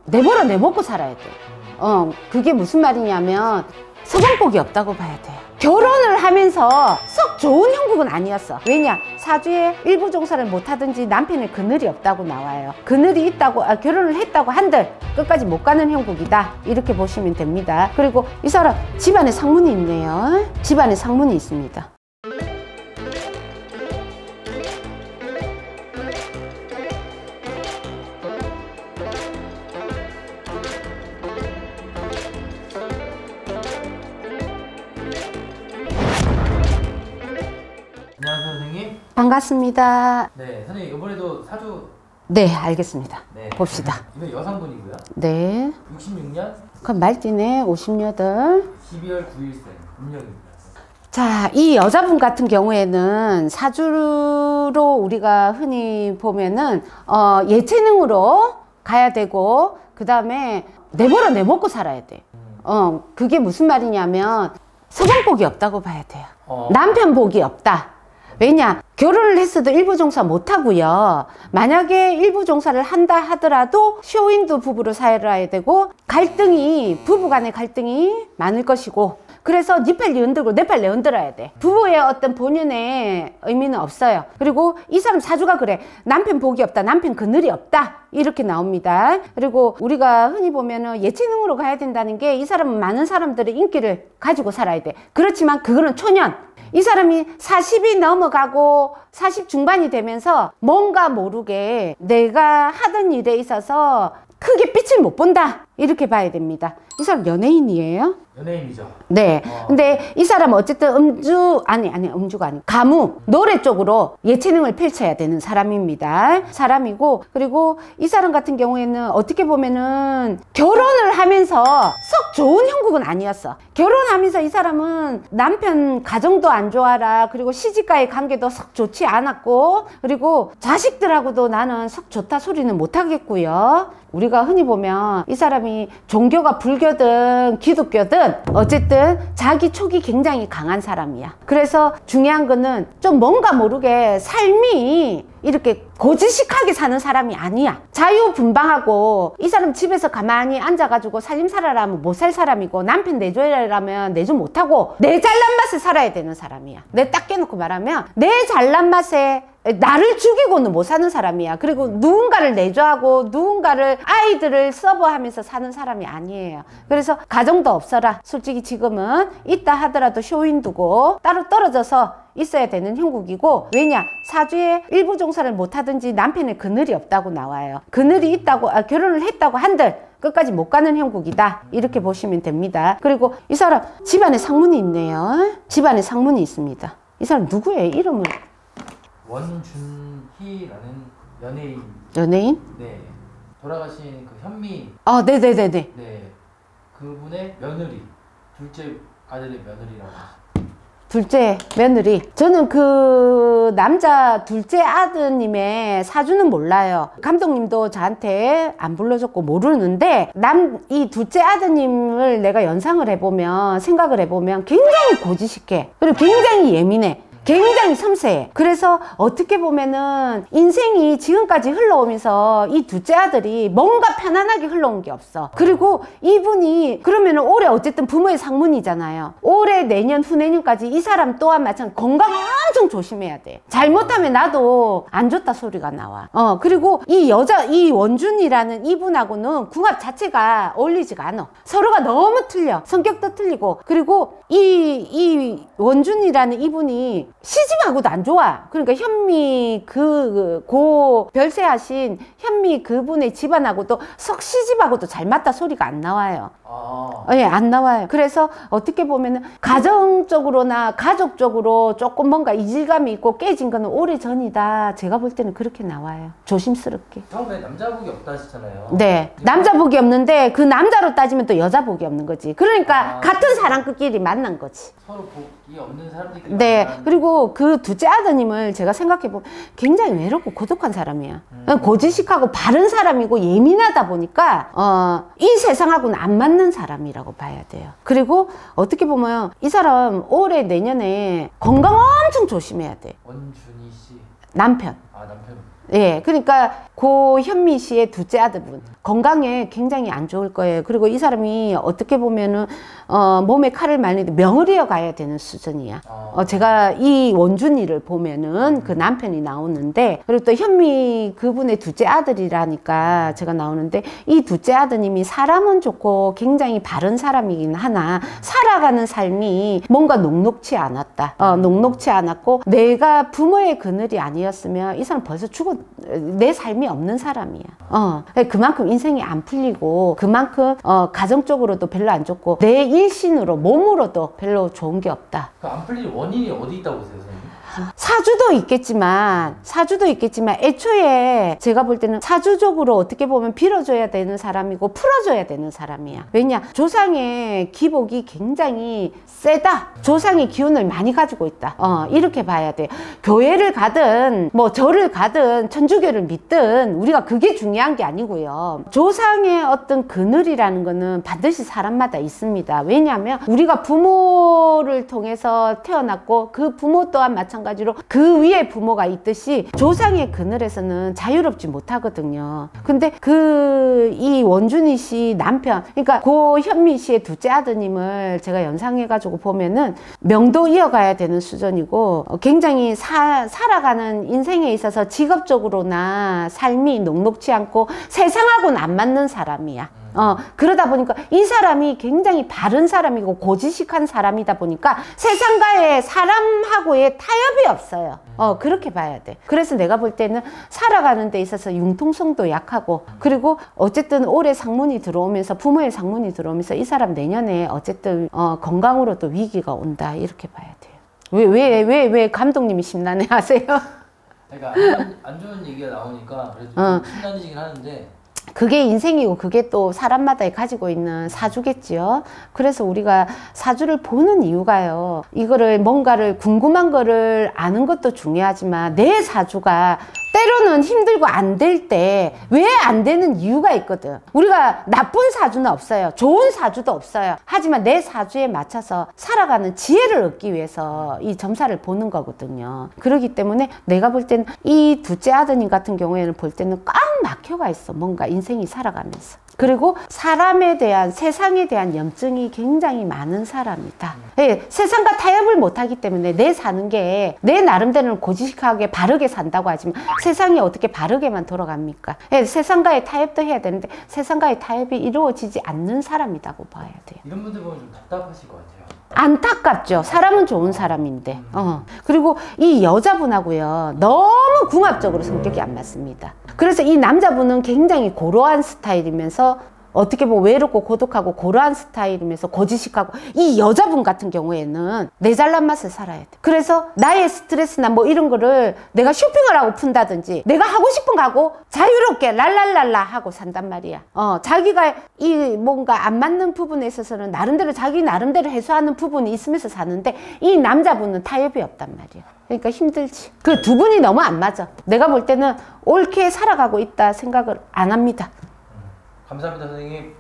내버려 내먹고 살아야 돼. 그게 무슨 말이냐면 서방복이 없다고 봐야 돼. 결혼을 하면서 썩 좋은 형국은 아니었어. 왜냐? 사주에 일부 종사를 못하든지 남편의 그늘이 없다고 나와요. 그늘이 있다고, 결혼을 했다고 한들 끝까지 못 가는 형국이다, 이렇게 보시면 됩니다. 그리고 이 사람 집안에 상문이 있네요. 집안에 상문이 있습니다. 안녕하세요, 선생님. 반갑습니다. 네, 선생님 이번에도 사주. 네, 알겠습니다. 네. 봅시다. 이건 여성분이고요. 네. 66년 그럼 말띠네 58. 12월 9일생 음력입니다. 자, 이 여자분 같은 경우에는 사주로 우리가 흔히 보면은 예체능으로 가야 되고, 그 다음에 내버려 내먹고 살아야 돼. 그게 무슨 말이냐면 서방복이 없다고 봐야 돼요. 남편 복이 없다. 왜냐? 결혼을 했어도 일부 종사 못하고요. 만약에 일부 종사를 한다 하더라도 쇼윈도 부부로 살아야 되고, 부부 간의 갈등이 많을 것이고, 그래서 네 팔 네 흔들고 내 팔 내 흔들어야 돼. 부부의 어떤 본연의 의미는 없어요. 그리고 이 사람 사주가 그래. 남편 복이 없다, 남편 그늘이 없다, 이렇게 나옵니다. 그리고 우리가 흔히 보면은 예체능으로 가야 된다는 게, 이 사람은 많은 사람들의 인기를 가지고 살아야 돼. 그렇지만 그거는 초년. 이 사람이 40이 넘어가고 40 중반이 되면서 뭔가 모르게 내가 하던 일에 있어서 크게 빛을 못 본다, 이렇게 봐야 됩니다. 이 사람 연예인이에요? 연예인이죠. 네. 근데 이 사람은 어쨌든 음주가 아니고 가무, 노래 쪽으로 예체능을 펼쳐야 되는 사람이고, 그리고 이 사람 같은 경우에는 어떻게 보면은 결혼을 하면서 썩 좋은 형국은 아니었어. 결혼하면서 이 사람은 남편 가정도 안 좋아라, 그리고 시집과의 관계도 썩 좋지 않았고, 그리고 자식들하고도 나는 썩 좋다 소리는 못 하겠고요. 우리가 흔히 보면 이 사람이 종교가 불교든 기독교든 어쨌든 자기 촉이 굉장히 강한 사람이야. 그래서 중요한 거는 좀 뭔가 모르게 삶이 이렇게 고지식하게 사는 사람이 아니야. 자유분방하고, 이 사람 집에서 가만히 앉아가지고 살림 살아라면 못 살 사람이고, 남편 내줘라면 내줘 못하고, 내 잘난 맛에 살아야 되는 사람이야. 내 딱 깨놓고 말하면 내 잘난 맛에 나를 죽이고는 못 사는 사람이야. 그리고 누군가를 내조하고 누군가를, 아이들을 서버하면서 사는 사람이 아니에요. 그래서 가정도 없어라. 솔직히 지금은 있다 하더라도 쇼윈 두고 따로 떨어져서 있어야 되는 형국이고, 왜냐? 사주에 일부 종사를 못하든지 남편의 그늘이 없다고 나와요. 그늘이 있다고, 결혼을 했다고 한들 끝까지 못 가는 형국이다, 이렇게 보시면 됩니다. 그리고 이 사람 집안에 상문이 있네요. 집안에 상문이 있습니다. 이 사람 누구예요? 이름을? 원준희라는 연예인. 연예인? 네. 돌아가신 그 현미. 네네네네. 네. 그분의 며느리. 둘째 아들의 며느리라고 하시죠. 둘째 며느리. 저는 그 남자 둘째 아드님의 사주는 몰라요. 감독님도 저한테 안 불러줬고 모르는데, 이 둘째 아드님을 내가 연상을 해보면, 생각을 해보면 굉장히 고지식해. 그리고 굉장히 예민해. 굉장히 섬세해. 그래서 어떻게 보면은 인생이 지금까지 흘러오면서 이 둘째 아들이 뭔가 편안하게 흘러온 게 없어. 그리고 이분이 그러면은 올해 어쨌든 부모의 상문이잖아요. 올해, 내년, 후내년까지 이 사람 또한 마찬가지 건강 엄청 조심해야 돼. 잘못하면 나도 안 좋다 소리가 나와. 그리고 이 원준이라는 이분하고는 궁합 자체가 어울리지가 않아. 서로가 너무 틀려. 성격도 틀리고. 그리고 이 원준이라는 이분이 시집하고도 안 좋아. 그러니까 현미 고 별세하신 현미 그분의 집안하고도 썩 시집하고도 잘 맞다 소리가 안 나와요. 예, 안 나와요. 그래서 어떻게 보면은 가정적으로나 가족적으로 조금 뭔가 이질감이 있고 깨진 거는 오래전이다. 제가 볼 때는 그렇게 나와요. 조심스럽게. 처음에 남자복이 없다 하시잖아요. 네. 남자복이 없는데 그 남자로 따지면 또 여자복이 없는 거지. 그러니까 같은 사람끼리 만난 거지. 서로 복이 없는 사람들끼리. 네. 그리고 그 둘째 아드님을 제가 생각해보면 굉장히 외롭고 고독한 사람이야. 고지식하고 바른 사람이고 예민하다 보니까 이 세상하고는 안 맞는 사람이라고 봐야 돼요. 그리고 어떻게 보면 이 사람 올해 내년에 건강 엄청 조심해야 돼. 원준희 씨. 남편. 남편. 예, 그러니까 고현미 씨의 둘째 아들분 건강에 굉장히 안 좋을 거예요. 그리고 이 사람이 어떻게 보면은 몸에 칼을 말리는데 명을이어 가야 되는 수준이야. 제가 이 원준이를 보면은 그 남편이 나오는데, 그리고 또 현미 그분의 둘째 아들이라니까 제가 나오는데, 이 둘째 아드님이 사람은 좋고 굉장히 바른 사람이긴 하나 살아가는 삶이 뭔가 녹록치 않았다. 녹록치 않았고, 내가 부모의 그늘이 아니었으면 이 사람 벌써 내 삶이 없는 사람이야. 그만큼 인생이 안 풀리고, 그만큼 가정적으로도 별로 안 좋고, 내 일신으로 몸으로도 별로 좋은 게 없다. 안 풀릴 원인이 어디 있다고 보세요, 선생님? 사주도 있겠지만 애초에 제가 볼 때는 사주적으로 어떻게 보면 빌어줘야 되는 사람이고 풀어줘야 되는 사람이야. 왜냐? 조상의 기복이 굉장히 세다. 조상의 기운을 많이 가지고 있다. 이렇게 봐야 돼요. 교회를 가든 뭐 절을 가든 천주교를 믿든 우리가 그게 중요한 게 아니고요. 조상의 어떤 그늘이라는 거는 반드시 사람마다 있습니다. 왜냐하면 우리가 부모를 통해서 태어났고, 그 부모 또한 마찬가지로 그 위에 부모가 있듯이 조상의 그늘에서는 자유롭지 못하거든요. 근데 이 원준이 씨 남편, 그러니까 고현미 씨의 둘째 아드님을 제가 연상해가지고 보면은 명도 이어가야 되는 수준이고, 굉장히 살아가는 인생에 있어서 직업적으로나 삶이 녹록치 않고 세상하고는 안 맞는 사람이야. 그러다 보니까 이 사람이 굉장히 바른 사람이고 고지식한 사람이다 보니까 세상과의 사람하고의 타협이 없어요. 그렇게 봐야 돼. 그래서 내가 볼 때는 살아가는 데 있어서 융통성도 약하고, 그리고 어쨌든 올해 상문이 들어오면서, 부모의 상문이 들어오면서 이 사람 내년에 어쨌든 건강으로도 위기가 온다, 이렇게 봐야 돼요. 왜 감독님이 심란해 하세요? 그러니까 안 좋은 얘기가 나오니까 그래도 심란해지긴 하는데, 그게 인생이고 그게 또 사람마다 가지고 있는 사주겠지요. 그래서 우리가 사주를 보는 이유가요, 이거를 뭔가를 궁금한 거를 아는 것도 중요하지만 내 사주가 때로는 힘들고 안 될 때 왜 안 되는 이유가 있거든. 우리가 나쁜 사주는 없어요. 좋은 사주도 없어요. 하지만 내 사주에 맞춰서 살아가는 지혜를 얻기 위해서 이 점사를 보는 거거든요. 그렇기 때문에 내가 볼 때는 이 둘째 아드님 같은 경우에는 볼 때는 꽉 막혀가 있어. 뭔가 인생이 살아가면서. 그리고 사람에 대한, 세상에 대한 염증이 굉장히 많은 사람이다. 세상과 타협을 못하기 때문에 내 사는 게 내 나름대로는 고지식하게 바르게 산다고 하지만 세상이 어떻게 바르게만 돌아갑니까? 세상과의 타협도 해야 되는데 세상과의 타협이 이루어지지 않는 사람이라고 봐야 돼요. 이런 분들 보면 좀 답답하실 것 같아요. 안타깝죠. 사람은 좋은 사람인데. 그리고 이 여자분하고요, 너무 궁합적으로 성격이 안 맞습니다. 그래서 이 남자분은 굉장히 고루한 스타일이면서, 어떻게 보면 외롭고 고독하고 고루한 스타일이면서 고지식하고, 이 여자분 같은 경우에는 내 잘난 맛을 살아야 돼. 그래서 나의 스트레스나 뭐 이런 거를 내가 쇼핑을 하고 푼다든지, 내가 하고 싶은 거 하고 자유롭게 랄랄랄라 하고 산단 말이야. 자기가 이 뭔가 안 맞는 부분에 있어서는 나름대로 자기 나름대로 해소하는 부분이 있으면서 사는데, 이 남자분은 타협이 없단 말이야. 그러니까 힘들지. 그 두 분이 너무 안 맞아. 내가 볼 때는 옳게 살아가고 있다 생각을 안 합니다. 감사합니다, 선생님.